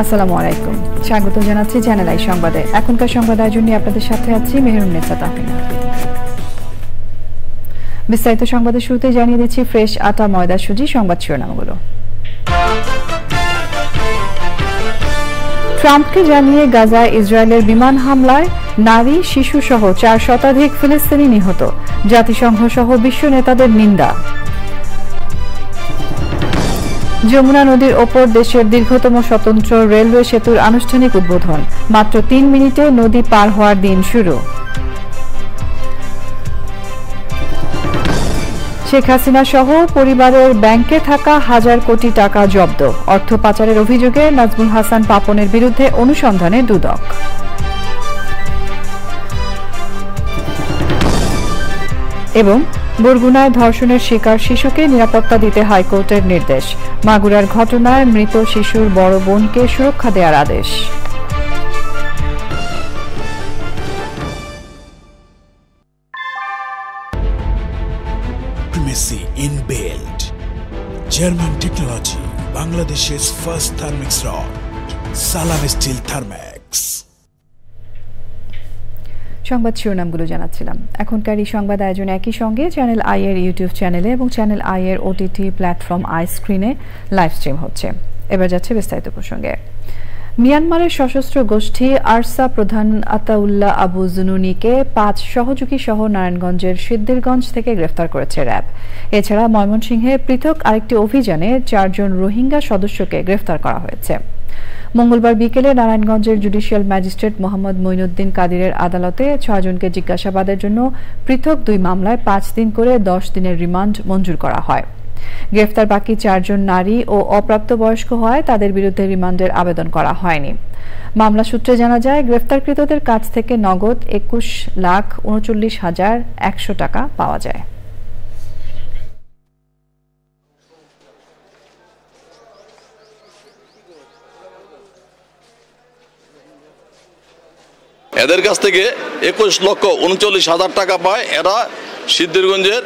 আসসালামু আলাইকুম, স্বাগত জানাচ্ছি চ্যানেল আই সংবাদে। এখনকার সংবাদ আয়োজন নিয়ে আপনাদের সাথে আছি মেহেরুন্নেসা তাহমিনা। বিস্তারিত সংবাদের শুরুতে জানিয়ে দিচ্ছি ফ্রেশ আটা ময়দা সুজি সংবাদ শিরোনামগুলো। ট্রাম্পকে জানিয়ে গাজায় ইসরায়েলের বিমান হামলায় নারী শিশু সহ 4 শতাধিক ফিলিস্তিনি নিহত, জাতিসংঘ সহ বিশ্ব নেতাদের নিন্দা। যমুনা নদীর ওপর দেশের দীর্ঘতম স্বতন্ত্র রেলওয়ে সেতুর আনুষ্ঠানিক উদ্বোধন, মাত্র 3 মিনিটে নদী পার হওয়ার দিন শুরু। শেখ হাসিনা সহ পরিবারের ব্যাংকে থাকা 1000 কোটি টাকা জব্দ, অর্থ পাচারের অভিযোগে নাজমুল হাসান পাপনের বিরুদ্ধে অনুসন্ধানে দুদক। এবং বরগুনায় ধর্ষণের শিকার শিশুকে নিরাপত্তা দিতে হাইকোর্টের নির্দেশ, মাগুরার ঘটনায় মৃত শিশুর বড় বোনকে সুরক্ষা দেওয়ার আদেশ। Primacy inbuilt. German technology, Bangladesh's first thermix rod, Salam Steel Thermax. সংবাদ শিরোনামগুলো জানাচ্ছিলাম। এখনকার এই সংবাদ আয়োজন একই সঙ্গে চ্যানেল আই এর ইউটিউব চ্যানেলে এবং চ্যানেল আই এর ওটিটি প্ল্যাটফর্ম আই স্ক্রিনে লাইভ স্ট্রিম হচ্ছে। এবার যাচ্ছে বিস্তারিত প্রসঙ্গে। মিয়ানমারের সশস্ত্র গোষ্ঠী আরসা প্রধান আতাউল্লাহ আবু জুনুনিকে 5 সহযোগী সহ নারায়ণগঞ্জের সিদ্দিরগঞ্জ থেকে গ্রেফতার করেছে র্যাব। এছাড়া ময়মনসিংহে পৃথক আরেকটি অভিযানে 4 জন রোহিঙ্গা সদস্যকে গ্রেফতার করা হয়েছে। মঙ্গলবার বিকেলে নারায়ণগঞ্জের জুডিশিয়াল ম্যাজিস্ট্রেট মোহাম্মদ মঈনুদ্দিন কাদিরের আদালতে 6 জনকে জিজ্ঞাসাবাদের জন্য পৃথক 2 মামলায় 5 দিন করে 10 দিনের রিমান্ড মঞ্জুর করা হয়। গ্রেফতার বাকি 4 জন নারী ও অপ্রাপ্তবয়স্ক হয় তাদের বিরুদ্ধে রিমান্ডের আবেদন করা হয়নি। মামলা সূত্রে জানা যায়, গ্রেফতারকৃতদের কাছ থেকে নগদ 21,39,100 টাকা পাওয়া যায়। এদের কাছ থেকে 21,39,000 টাকা পায়। এরা সিদ্ধিরগঞ্জের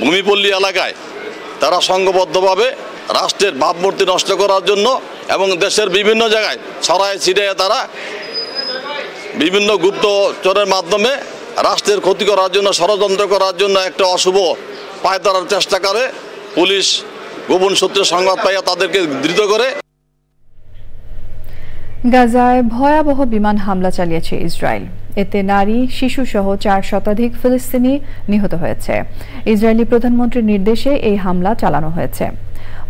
ভূমিপল্লী এলাকায় তারা সংঘবদ্ধভাবে রাষ্ট্রের ভাবমূর্তি নষ্ট করার জন্য এবং দেশের বিভিন্ন জায়গায় ছড়ায় ছিটিয়ে তারা বিভিন্ন গুপ্তচরের মাধ্যমে রাষ্ট্রের ক্ষতি করার জন্য, ষড়যন্ত্র করার জন্য একটা অশুভ পায়তারার চেষ্টা করে। পুলিশ গোপন সূত্রে সংবাদ পাইয়া তাদেরকে ধৃত করে। গাজায় ভয়াবহ বিমান হামলা চালিয়েছে ইসরায়েল। এতে নারী শিশু সহ 4 শতাধিক ফিলিস্তিনি নিহত হয়েছে। ইসরায়েলি প্রধানমন্ত্রীর নির্দেশে এই হামলা চালানো হয়েছে।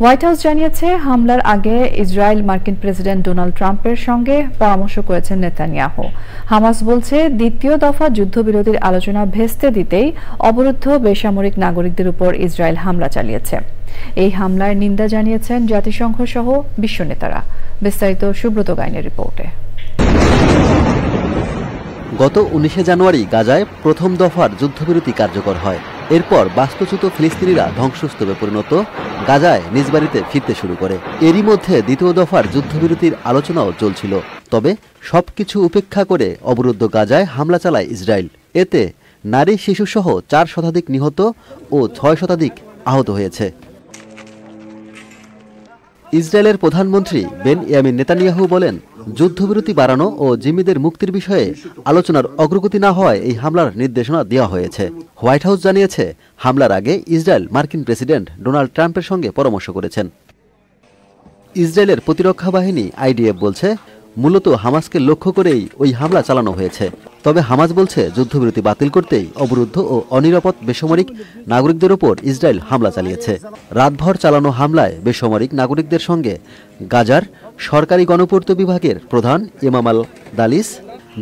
হোয়াইট হাউস জানিয়েছে, হামলার আগে ইসরায়েল মার্কিন প্রেসিডেন্ট ডোনাল্ড ট্রাম্পের সঙ্গে পরামর্শ করেছেন নেতানিয়াহু। হামাস বলছে, দ্বিতীয় দফা যুদ্ধবিরতির আলোচনা ভেস্তে দিতেই অবরুদ্ধ বেসামরিক নাগরিকদের উপর ইসরায়েল হামলা চালিয়েছে। এই হামলার নিন্দা জানিয়েছেন জাতিসংঘ সহ বিশ্ব নেতারা। বিস্তারিত সুব্রত গাইনের রিপোর্টে। গত 19 জানুয়ারি গাজায় প্রথম দফার যুদ্ধবিরতি কার্যকর হয়। এরপর বাস্তুচ্যুত ফিলিস্তিনিরা ধ্বংসস্তূপে পরিণত গাজায় নিজ বাড়িতে ফিরতে শুরু করে। এরই মধ্যে দ্বিতীয় দফার যুদ্ধবিরতির আলোচনাও চলছিল। তবে সবকিছু উপেক্ষা করে অবরুদ্ধ গাজায় হামলা চালায় ইসরায়েল। এতে নারী শিশুসহ 4 শতাধিক নিহত ও 6 শতাধিক আহত হয়েছে। ইসরায়েলের প্রধানমন্ত্রী বেনয়ামিন নেতানিয়াহু বলেন, যুদ্ধবিরতি বাড়ানো ও জিম্মিদের মুক্তির বিষয়ে আলোচনার অগ্রগতি না হওয়ায় এই হামলার নির্দেশনা দেওয়া হয়েছে। হোয়াইট হাউস জানিয়েছে, হামলার আগে ইসরায়েল মার্কিন প্রেসিডেন্ট ডোনাল্ড ট্রাম্পের সঙ্গে পরামর্শ করেছেন। ইসরায়েলের প্রতিরক্ষা বাহিনী আইডিএফ বলছে, মূলত হামাসকে লক্ষ্য করেই ওই হামলা চালানো হয়েছে। তবে হামাস বলছে, যুদ্ধবিরতি বাতিল করতেই অবরুদ্ধ ও অনিরাপদ বেসামরিক নাগরিকদের ওপর ইসরায়েল হামলা চালিয়েছে। রাতভর চালানো হামলায় বেসামরিক নাগরিকদের সঙ্গে গাজার সরকারি গণপূর্ত বিভাগের প্রধান ইমাম আল দালিস,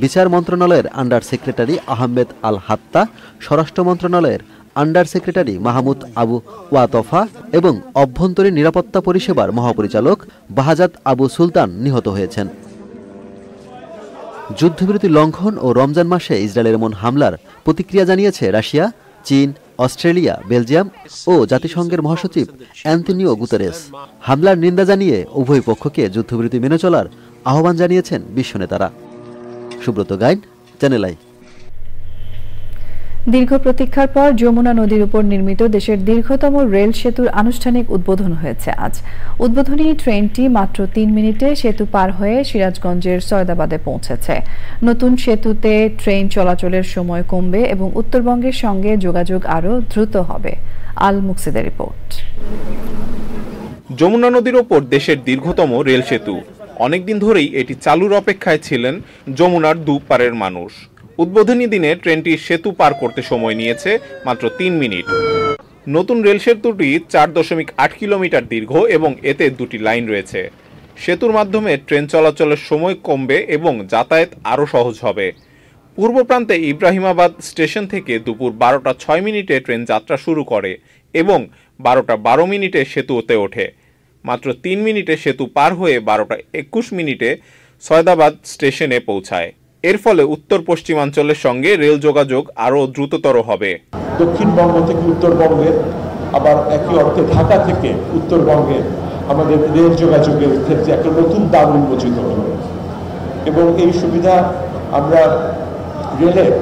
বিচার মন্ত্রণালয়ের আন্ডার সেক্রেটারি আহমেদ আল হাত্তা, স্বরাষ্ট্র মন্ত্রণালয়ের আন্ডার সেক্রেটারি মাহমুদ আবু ওয়াতফা এবং অভ্যন্তরীণ নিরাপত্তা পরিষেবার মহাপরিচালক বাহাজাত আবু সুলতান নিহত হয়েছেন। যুদ্ধবিরতি লঙ্ঘন ও রমজান মাসে ইসরায়েলের এমন হামলার প্রতিক্রিয়া জানিয়েছে রাশিয়া, চীন, অস্ট্রেলিয়া, বেলজিয়াম ও জাতিসংঘের মহাসচিব অ্যান্তোনিও গুতেরেস। হামলার নিন্দা জানিয়ে উভয় পক্ষকে যুদ্ধবিরতি মেনে চলার আহ্বান জানিয়েছেন বিশ্ব নেতারা। Subrata Gain, Channel i. দীর্ঘ প্রতীক্ষার পর যমুনা নদীর উপর নির্মিত দেশের দীর্ঘতম রেল সেতুর আনুষ্ঠানিক উদ্বোধন হয়েছে আজ। উদ্বোধনী ট্রেনটি মাত্র 3 মিনিটে সেতু পার হয়ে সিরাজগঞ্জের সয়দাবাদে পৌঁছেছে। নতুন সেতুতে ট্রেন চলাচলের সময় কমবে এবং উত্তরবঙ্গের সঙ্গে যোগাযোগ আরও দ্রুত হবে। আল মুকসিদের রিপোর্ট। যমুনা নদীর ওপর দেশের দীর্ঘতম রেল সেতু। অনেকদিন ধরেই এটি চালুর অপেক্ষায় ছিলেন যমুনার দুপারের মানুষ। উদ্বোধনী দিনে ট্রেনটি সেতু পার করতে সময় নিয়েছে মাত্র 3 মিনিট। নতুন রেল সেতুটি 4.8 কিলোমিটার দীর্ঘ এবং এতে 2টি লাইন রয়েছে। সেতুর মাধ্যমে ট্রেন চলাচলের সময় কমবে এবং যাতায়াত আরও সহজ হবে। পূর্ব প্রান্তে ইব্রাহিমাবাদ স্টেশন থেকে দুপুর 12টা 6 মিনিটে ট্রেন যাত্রা শুরু করে এবং 12টা 12 মিনিটে সেতুতে ওঠে। মাত্র 3 মিনিটে সেতু পার হয়ে 12টা 21 মিনিটে সয়দাবাদ স্টেশনে পৌঁছায়। এর ফলে উত্তর পশ্চিমাঞ্চলের সঙ্গে রেল যোগাযোগ আরও দ্রুততর হবে। দক্ষিণবঙ্গ থেকে উত্তরবঙ্গের, আবার একই অর্থে ঢাকা থেকে উত্তরবঙ্গের আমাদের রেল যোগাযোগের ক্ষেত্রে একটা নতুন দ্বার উন্মোচিত হল এবং এই সুবিধা আমরা রেলের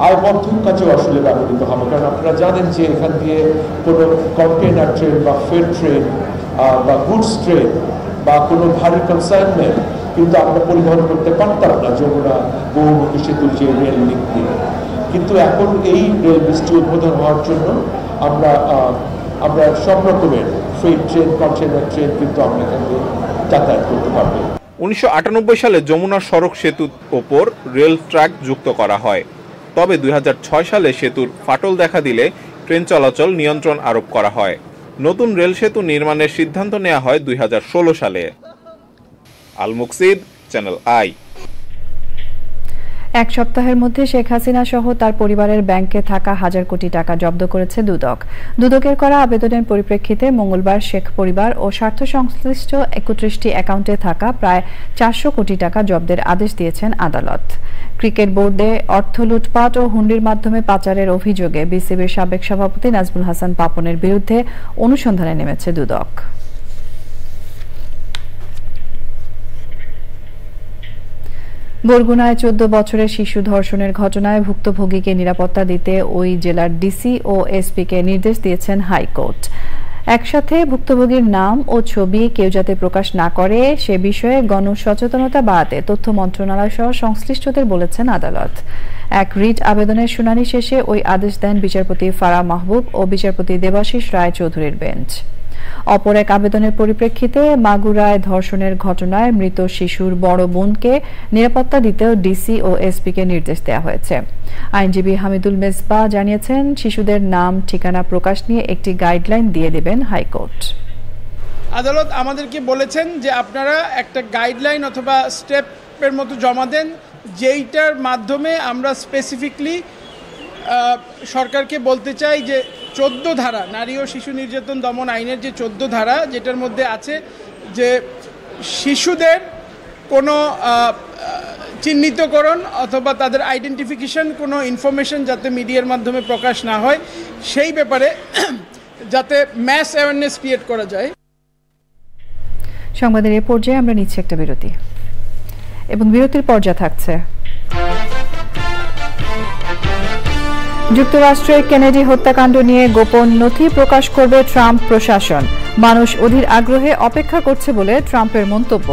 আয় বর্ধন কাজেও আসলে ব্যবহৃত হবে। কারণ আপনারা জানেন যে এখান দিয়ে কোনো কন্টেনার ট্রেন বা ফ্রেট ট্রেন বা গুডস ট্রেন বা কোনো ভারী কনসাইনমেন্ট কিন্তু আমরা পরিবহন করতে পারতাম না যমুনা বহুমুখী সেতুর যে রেল লিঙ্ক দিয়ে। কিন্তু এখন এই রেল ব্রিজটি উদ্বোধন হওয়ার জন্য আমরা সব রকমের ফ্রেট ট্রেন, কন্টেনার ট্রেন কিন্তু আমরা এখান দিয়ে যাতায়াত করতে পারবো। 1998 সালে যমুনা সড়ক সেতুর ওপর রেল ট্র্যাক যুক্ত করা হয়। তবে 2006 সালে সেতুর ফাটল দেখা দিলে ট্রেন চলাচল নিয়ন্ত্রণ আরোপ করা হয়। নতুন রেল সেতু নির্মাণের সিদ্ধান্ত নেওয়া হয় 2016 সালে। আল মুকসিদ, চ্যানেল আই। এক সপ্তাহের মধ্যে শেখ হাসিনা সহ তার পরিবারের ব্যাংকে থাকা 1000 কোটি টাকা জব্দ করেছে দুদক। দুদকের করা আবেদনের পরিপ্রেক্ষিতে মঙ্গলবার শেখ পরিবার ও স্বার্থ সংশ্লিষ্ট 31টি অ্যাকাউন্টে থাকা প্রায় 400 কোটি টাকা জব্দের আদেশ দিয়েছেন আদালত। ক্রিকেট বোর্ডে অর্থ লুটপাট ও হুন্ডির মাধ্যমে পাচারের অভিযোগে বিসিবির সাবেক সভাপতি নাজমুল হাসান পাপনের বিরুদ্ধে অনুসন্ধানে নেমেছে দুদক। বরগুনায় 14 বছরের শিশু ধর্ষণের ঘটনায় ভুক্তভোগীকে নিরাপত্তা দিতে ওই জেলার ডিসি ও এসপিকে নির্দেশ দিয়েছেন হাইকোর্ট। একসাথে ভুক্তভোগীর নাম ও ছবি কেউ যাতে প্রকাশ না করে সে বিষয়ে গণসচেতনতা বাড়াতে তথ্য মন্ত্রণালয় সহ সংশ্লিষ্টদের বলেছেন আদালত। এক রিট আবেদনের শুনানি শেষে ওই আদেশ দেন বিচারপতি ফারাহ মাহবুব ও বিচারপতি দেবাশিস রায় চৌধুরীর বেঞ্চ। অপর এক আবেদনের পরিপ্রেক্ষিতে মাগুরায় ধর্ষণের ঘটনায় মৃত শিশুর বড় বোনকে নিরাপত্তা দিতেও ডিসি ও এসপিকে নির্দেশ দেওয়া হয়েছে। আইনজীবী হামিদুল মেজবা জানিয়েছেন, শিশুদের নাম ঠিকানা প্রকাশ নিয়ে একটি গাইডলাইন দিয়ে দেবেন হাইকোর্ট। আদালত আমাদেরকে বলেছেন যে আপনারা একটা গাইডলাইন অথবা স্টেপের মতো জমা দেন, যেইটার মাধ্যমে আমরা স্পেসিফিকলি সরকারকে বলতে চাই যে 14 ধারা নারী ও শিশু নির্যাতন দমন আইনের যে 14 ধারা, যেটার মধ্যে আছে যে শিশুদের কোনো চিহ্নিতকরণ অথবা তাদের আইডেন্টিফিকেশন কোনো ইনফরমেশন যাতে মিডিয়ার মাধ্যমে প্রকাশ না হয়, সেই ব্যাপারে যাতে ম্যাস অ্যাওয়ারনেস ক্রিয়েট করা যায়। সংবাদের এই পর্যায়ে আমরা নিচ্ছি একটা বিরতি এবং বিরতির পর্যায়ে থাকছে যুক্তরাষ্ট্রের কেনেডি হত্যাকাণ্ড নিয়ে গোপন নথি প্রকাশ করবে ট্রাম্প প্রশাসন। মানুষ অধীর আগ্রহে অপেক্ষা করছে বলে ট্রাম্পের মন্তব্য।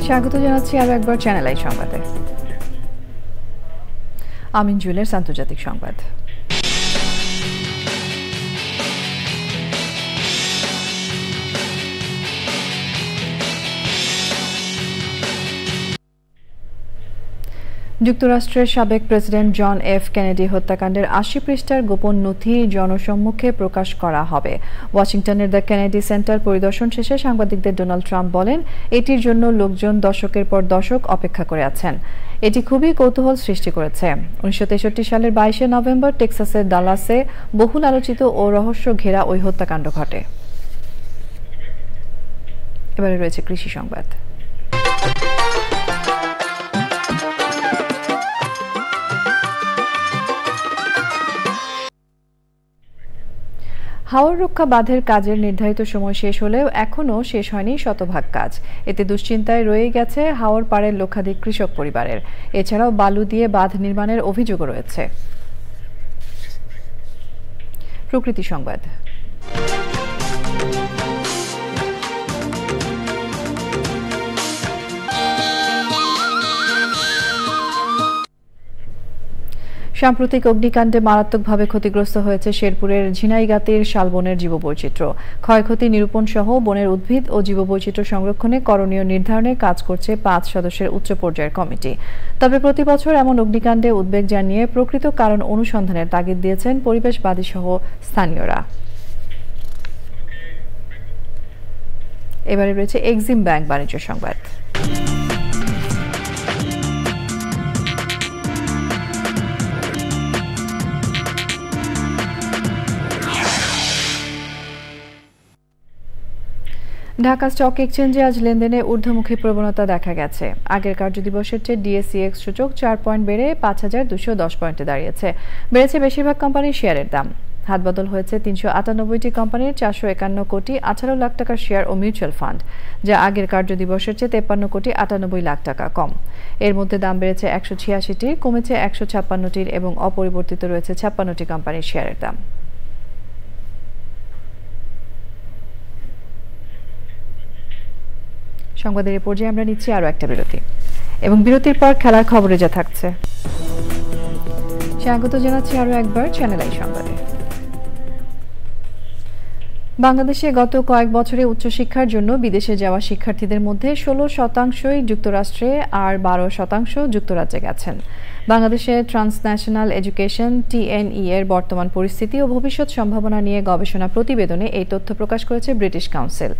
স্বাগত জানাচ্ছি আরো একবার চ্যানেল আই সংবাদে। আমিন জুয়েলার্স আন্তর্জাতিক সংবাদ। যুক্তরাষ্ট্রের সাবেক প্রেসিডেন্ট জন এফ কেনেডি হত্যাকাণ্ডের 80 পৃষ্ঠার গোপন নথি জনসম্মুখে প্রকাশ করা হবে। ওয়াশিংটনের দ্য কেনেডি সেন্টার পরিদর্শন শেষে সাংবাদিকদের ডোনাল্ড ট্রাম্প বলেন, এটির জন্য লোকজন দশকের পর দশক অপেক্ষা করে আছেন। এটি খুবই কৌতূহল সৃষ্টি করেছে। 1963 সালের 22শে নভেম্বর টেক্সাসের ডালাসে বহুল আলোচিত ও রহস্য ঘেরা ওই হত্যাকাণ্ড ঘটে। এবারে রয়েছে কৃষি সংবাদ। হাওর রক্ষা বাঁধের কাজের নির্ধারিত সময় শেষ হলেও এখনও শেষ হয়নি শতভাগ কাজ। এতে দুশ্চিন্তায় রয়ে গেছে হাওর পাড়ের লক্ষাধিক কৃষক পরিবারের। এছাড়াও বালু দিয়ে বাঁধ নির্মাণের অভিযোগও রয়েছে। প্রকৃতি সংবাদ। সাম্প্রতিক অগ্নিকাণ্ডে মারাত্মকভাবে ক্ষতিগ্রস্ত হয়েছে শেরপুরের ঝিনাইগাতির শালবনের জীববৈচিত্র্য। ক্ষয়ক্ষতি নিরূপণ সহ বনের উদ্ভিদ ও জীববৈচিত্র্য সংরক্ষণে করণীয় নির্ধারণে কাজ করছে 5 সদস্যের উচ্চ পর্যায়ের কমিটি। তবে প্রতি বছর এমন অগ্নিকাণ্ডে উদ্বেগ জানিয়ে প্রকৃত কারণ অনুসন্ধানের তাগিদ দিয়েছেন পরিবেশবাদী সহ স্থানীয়রা। এবারে রয়েছে এক্সিম ব্যাংক বাণিজ্য সংবাদ। ঢাকা স্টক এক্সচেঞ্জে আজ লেনদেনে ঊর্ধ্বমুখী প্রবণতা দেখা গেছে। আগের কার্যদিবসের চেয়ে ডিএসইএক্স সূচক 4 পয়েন্ট বেড়ে 5210 পয়েন্টে দাঁড়িয়েছে। বেড়েছে বেশিরভাগ কোম্পানির শেয়ারের দাম। হাতবদল হয়েছে 398টি কোম্পানির 451 কোটি 18 লাখ টাকার শেয়ার ও মিউচুয়াল ফান্ড, যা আগের কার্যদিবসের চেয়ে 53 কোটি 98 লাখ টাকা কম। এর মধ্যে দাম বেড়েছে 186টির, কমেছে 156টির এবং অপরিবর্তিত রয়েছে 56টি কোম্পানির শেয়ারের দাম। সংবাদের এই পর্যায়ে আমরা নিচ্ছি আরও একটা বিরতি এবং বিরতির পর খেলার খবরে যা থাকছে। স্বাগত জানাচ্ছি আরও একবার চ্যানেল আই সংবাদে। বাংলাদেশে গত কয়েক বছরে উচ্চশিক্ষার জন্য বিদেশে যাওয়া শিক্ষার্থীদের মধ্যে 16% যুক্তরাষ্ট্রে আর 12% যুক্তরাজ্যে গেছেন। বাংলাদেশে ট্রান্সন্যাশনাল এডুকেশন TNE এর বর্তমান পরিস্থিতি ও ভবিষ্যৎ সম্ভাবনা নিয়ে গবেষণা প্রতিবেদনে এই তথ্য প্রকাশ করেছে ব্রিটিশ কাউন্সিল।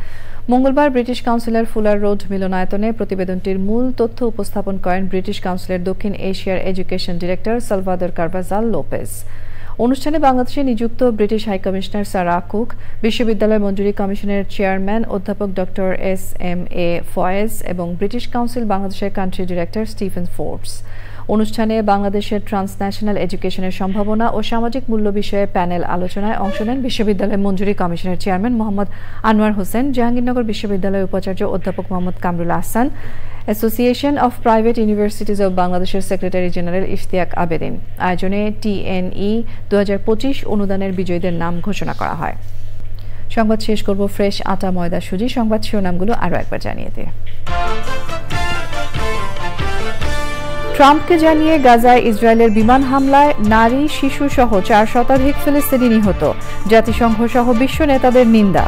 মঙ্গলবার ব্রিটিশ কাউন্সিলের ফুলার রোড মিলনায়তনে প্রতিবেদনটির মূল তথ্য উপস্থাপন করেন ব্রিটিশ কাউন্সিলের দক্ষিণ এশিয়ার education director Salvador Carvajal Lopez. অনুষ্ঠানে বাংলাদেশে নিযুক্ত ব্রিটিশ হাইকমিশনার সারা কুক, বিশ্ববিদ্যালয় মঞ্জুরি কমিশনের চেয়ারম্যান অধ্যাপক ডক্টর SMA ফয়েজ এবং ব্রিটিশ কাউন্সিল বাংলাদেশের কান্ট্রি ডিরেক্টর স্টিফেন ফোর্বস। অনুষ্ঠানে বাংলাদেশের ট্রান্সন্যাশনাল এডুকেশনের সম্ভাবনা ও সামাজিক মূল্য বিষয়ে প্যানেল আলোচনায় অংশ নেন বিশ্ববিদ্যালয় মঞ্জুরি কমিশনের চেয়ারম্যান মোহাম্মদ আনোয়ার হোসেন, জাহাঙ্গীরনগর বিশ্ববিদ্যালয়ের উপাচার্য অধ্যাপক Mohammad Kamrul Ahsan, association of private universities of বাংলাদেশের সেক্রেটারি জেনারেল ইশতিয়াক আবেদিন। আয়োজনে TNE 2025 অনুদানের বিজয়ীদের নাম ঘোষণা করা হয়। সংবাদ শেষ করব ফ্রেশ আটা ময়দা সুজি সংবাদ শিরোনামগুলো আরও একবার জানিয়ে দিয়ে। ট্রাম্পকে জানিয়ে গাজায় ইসরায়েলের বিমান হামলায় নারী, শিশু সহ 4 শতাধিক ফিলিস্তিনি নিহত। জাতিসংঘ সহ বিশ্ব নেতাদের নিন্দা।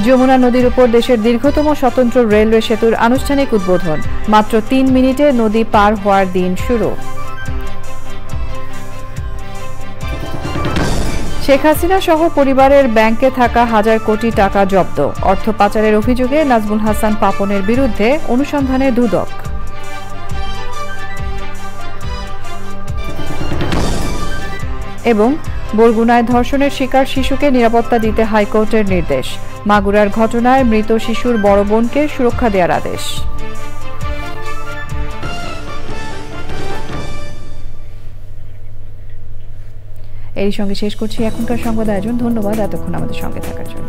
যমুনা নদীর উপর দেশের দীর্ঘতম স্বতন্ত্র রেলওয়ে সেতুর আনুষ্ঠানিক উদ্বোধন। মাত্র 3 মিনিটে নদী পার হওয়ার দিন শুরু। শেখ হাসিনা সহ পরিবারের ব্যাংকে থাকা 1000 কোটি টাকা জব্দ। অর্থ পাচারের অভিযোগে নাজমুল হাসান পাপনের বিরুদ্ধে অনুসন্ধানে দুদক। এবং বরগুনায় ধর্ষণের শিকার শিশুকে নিরাপত্তা দিতে হাইকোর্টের নির্দেশ। মাগুরার ঘটনায় মৃত শিশুর বড় বোনকে সুরক্ষা দেওয়ার আদেশ। এর সঙ্গে শেষ করছি এখনকার সংবাদ আয়োজন। ধন্যবাদ এতক্ষণ আমাদের সঙ্গে থাকার জন্য।